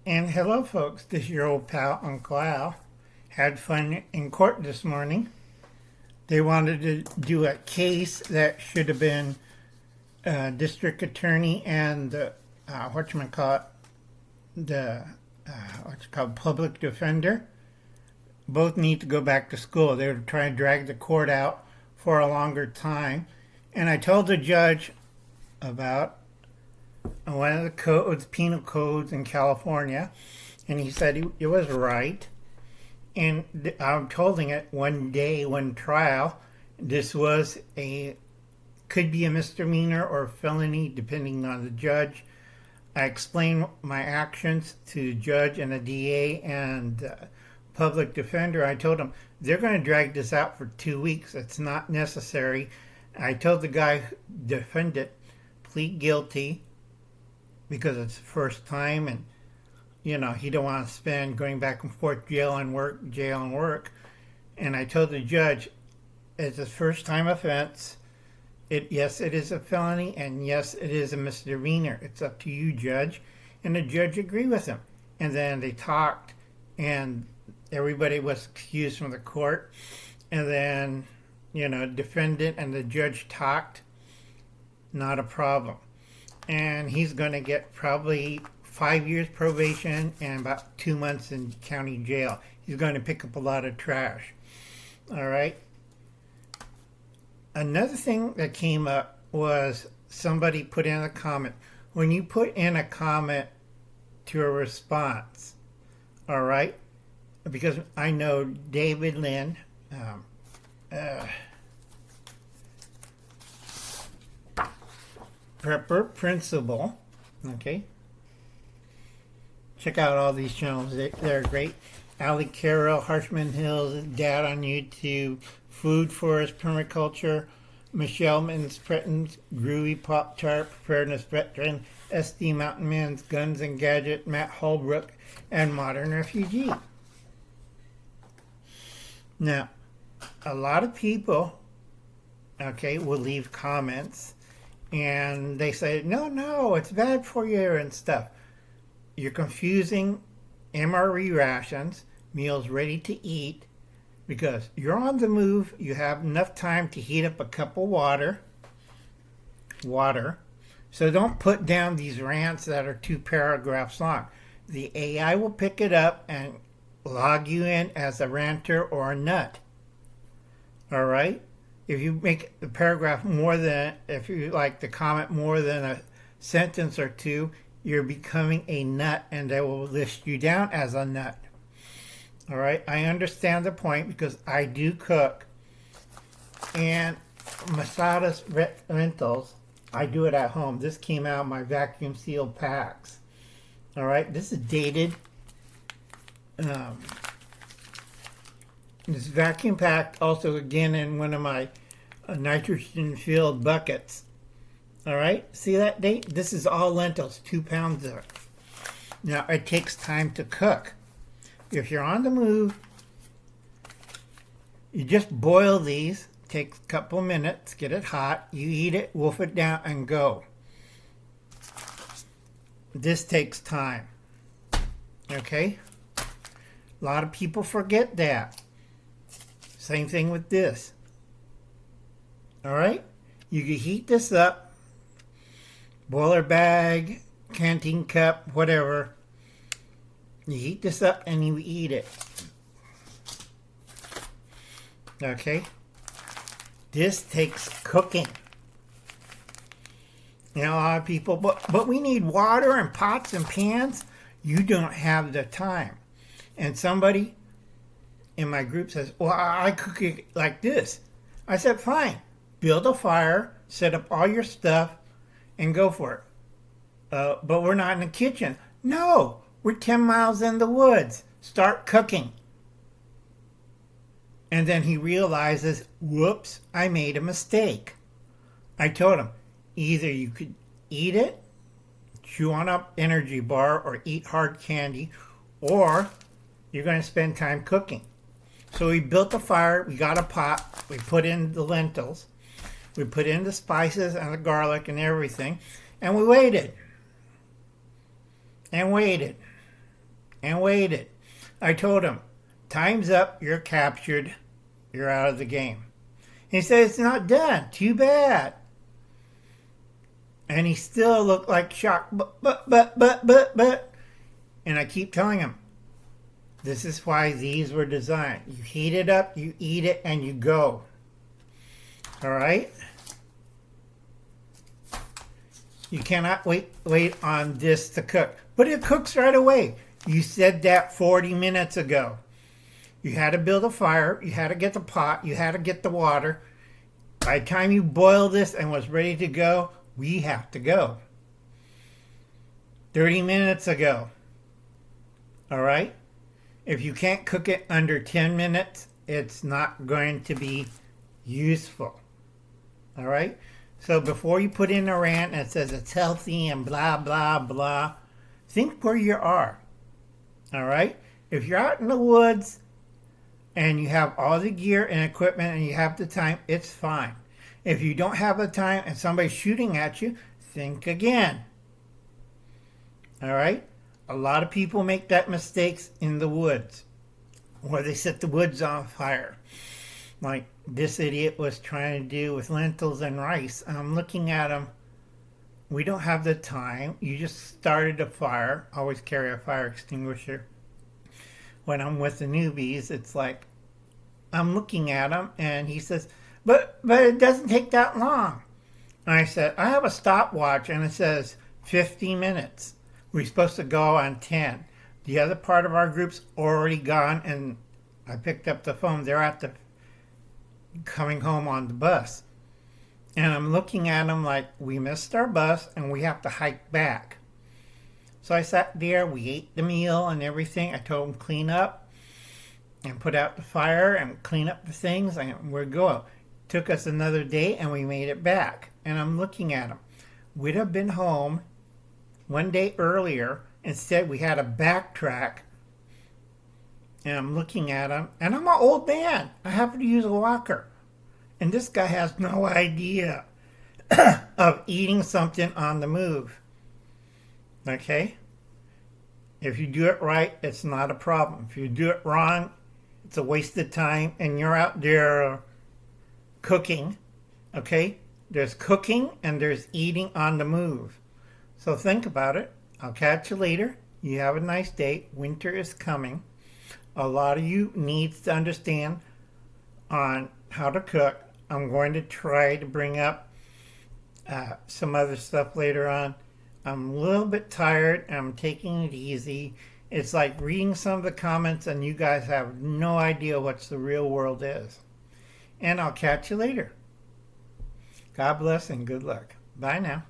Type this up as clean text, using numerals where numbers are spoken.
And hello, folks. This is your old pal, Uncle Al. Had fun in court this morning. They wanted to do a case that should have been district attorney and the the public defender. Both need to go back to school. They were trying to drag the court out for a longer time. And I told the judge about one of the codes, penal codes in California, and he said it was right. And I'm holding it one day, one trial. This could be a misdemeanor or a felony, depending on the judge. I explained my actions to the judge and the DA and public defender. I told them they're going to drag this out for 2 weeks. It's not necessary. I told the guy who defended plead guilty because it's the first time, and he don't want to spend going back and forth jail and work. And I told the judge it's a first time offense. Yes, it is a felony, and yes, it is a misdemeanor. It's up to you, judge. And the judge agreed with him. And then they talked, and everybody was excused from the court. And then, defendant and the judge talked. Not a problem. And he's going to get probably 5 years probation and about 2 months in county jail. He's going to pick up a lot of trash. All right. Another thing that came up was somebody put in a comment. When you put in a comment to a response, all right, because I know David Lynn, Prepper Principal, okay. Check out all these channels. They're great. Ali Carroll, Harshman Hills, Dad on YouTube, Food Forest Permaculture, Michelle Mittens Prettons, Groovy Pop Tart, Preparedness Veteran, SD Mountain Men's, Guns and Gadget, Matt Holbrook, and Modern Refugee. Now, a lot of people, okay, will leave comments and they say, no, it's bad for you and stuff. You're confusing MRE rations, meals ready to eat, because you're on the move. You have enough time to heat up a cup of water. So don't put down these rants that are 2 paragraphs long. The AI will pick it up and log you in as a ranter or a nut. All right? If you make the paragraph if you like the comment more than a sentence or 2, you're becoming a nut, and they will list you down as a nut. All right, I understand the point because I do cook. And Masadas Rentals, I do it at home. This came out of my vacuum sealed packs. All right, this is dated. This vacuum packed also again in one of my nitrogen filled buckets. All right, see that date? This is all lentils, 2 pounds of it. Now, it takes time to cook. If you're on the move, you just boil these. Takes a couple minutes, get it hot. You eat it, wolf it down, and go. This takes time. Okay? A lot of people forget that. Same thing with this. All right? You can heat this up. Boiler bag, canteen cup, whatever. You heat this up and you eat it. Okay? This takes cooking. A lot of people, but we need water and pots and pans. You don't have the time. And somebody in my group says, well, I cook it like this. I said, fine. Build a fire, set up all your stuff, and go for it. But we're not in the kitchen. No, we're 10 miles in the woods. Start cooking. And then he realizes, whoops, I made a mistake. I told him, either you could eat it, chew on up energy bar, or eat hard candy, or you're going to spend time cooking. So we built a fire, we got a pot, we put in the lentils, we put in the spices and the garlic and everything, and we waited. And waited. and waited. I told him, time's up, you're captured, you're out of the game. He said, it's not done, too bad. And he still looked like shocked, but. And I keep telling him, this is why these were designed. You heat it up, you eat it, and you go. All right? You cannot wait on this to cook. But it cooks right away. You said that 40 minutes ago. You had to build a fire. You had to get the pot. You had to get the water. By the time you boil this and was ready to go, we have to go. 30 minutes ago. All right? If you can't cook it under 10 minutes, it's not going to be useful. All right? So before you put in a rant that says it's healthy and blah, blah, blah, think where you are. All right? If you're out in the woods and you have all the gear and equipment and you have the time, it's fine. If you don't have the time and somebody's shooting at you, think again. All right? A lot of people make that mistakes in the woods where they set the woods on fire. Like this idiot was trying to do with lentils and rice. I'm looking at him. We don't have the time. You just started a fire. Always carry a fire extinguisher. When I'm with the newbies, it's like I'm looking at him and he says, but it doesn't take that long. And I said, I have a stopwatch and it says 50 minutes. We're supposed to go on 10. The other part of our group's already gone, and I picked up the phone. They're at the coming home on the bus. And I'm looking at them like, we missed our bus and we have to hike back. So I sat there, we ate the meal and everything. I told them clean up and put out the fire and clean up the things, and we're going. Took us another day and we made it back. And I'm looking at them. We'd have been home one day earlier. Instead, we had to backtrack. And I'm looking at him. And I'm an old man. I happen to use a walker. And this guy has no idea of eating something on the move. Okay? If you do it right, it's not a problem. If you do it wrong, it's a waste of time. And you're out there cooking. Okay? There's cooking and there's eating on the move. So think about it. I'll catch you later. You have a nice day. Winter is coming. A lot of you needs to understand on how to cook. I'm going to try to bring up some other stuff later on. I'm a little bit tired. I'm taking it easy. It's like reading some of the comments and you guys have no idea what the real world is. And I'll catch you later. God bless and good luck. Bye now.